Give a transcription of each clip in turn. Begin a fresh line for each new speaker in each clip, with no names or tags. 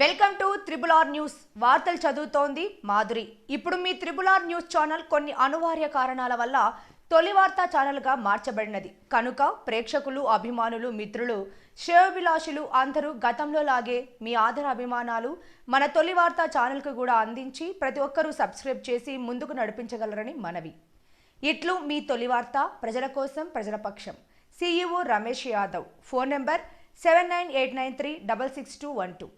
Welcome to triple R news. వార్తలు చదువుతోంది మాధురి. ఇప్పుడు మీ త్రిబుల్ ఆర్ న్యూస్ ఛానల్ కొన్ని అనివార్య కారణాల వల్ల తొలి వార్తా ఛానల్గా మార్చబడినది. కనుక ప్రేక్షకులు, అభిమానులు, మిత్రులు, శ్రేయోభిలాషులు అందరూ గతంలో లాగే మీ ఆదర అభిమానాలు మన తొలి వార్తా ఛానల్కు కూడా అందించి ప్రతి ఒక్కరూ సబ్స్క్రైబ్ చేసి ముందుకు నడిపించగలరని మనవి. ఇట్లు మీ తొలి వార్త, ప్రజల కోసం, ప్రజల పక్షం. CEO Ramesh Yadav. Phone number 7989366212.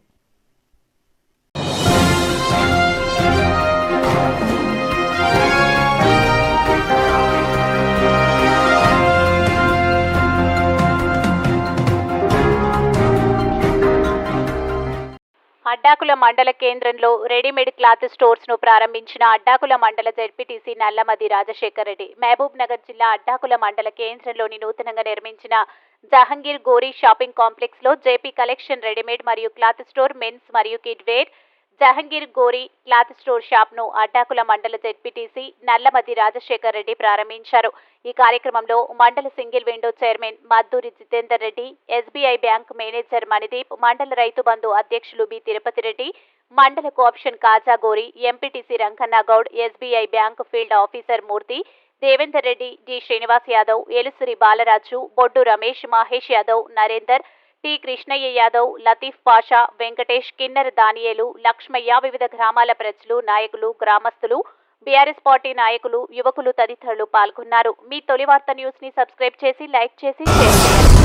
Addakula మండల కేంద్రంలో రెడీమేడ్ క్లాత్ స్టోర్స్ ను ప్రారంభించిన అడ్డాకుల మండల జెడ్పీటీసీ నల్లమది రాజశేఖర్ రెడ్డి. మహబూబ్ నగర్ జిల్లా అడ్డాకుల మండల కేంద్రంలోని నూతనంగా నిర్మించిన జహంగీర్ గోరీ షాపింగ్ కాంప్లెక్స్ లో జేపీ కలెక్షన్ రెడీమేడ్ మరియు క్లాత్ స్టోర్, మెన్స్ మరియు kid wear Jahangir Gori cloth store shop ను అడ్డాకుల మండల జెడ్పీటీసీ నల్లమది రాజశేఖర్ రెడ్డి ప్రారంభించారు. ఈ కార్యక్రమంలో మండల single window chairman Madduri Jitender Reddy, SBI bank manager Manideep, మండల రైతు బంధు అధ్యక్షులు బి తిరుపతి రెడ్డి, మండల cooption Kaja Gori, MPTC Ranganna Goud, SBI bank field officer Murthy, Devender Reddy, D Srinivas Yadav, Elusuri Balaraju, Boddu Ramesh, Mahesh Yadav, Narender, T Krishnaiah Yadav, Latif Pasha, Venkatesh, Kinnera Daniyelu, Lakshmaiah, వివిధ గ్రామాల ప్రజలు, నాయకులు, గ్రామస్తులు, బీఆర్ఎస్ పార్టీ నాయకులు, యువకులు తదితరులు పాల్గొన్నారు. మీ తొలి వార్త న్యూస్ ని సబ్స్క్రైబ్ చేసి, లైక్ చేసి, షేర్ చేయండి.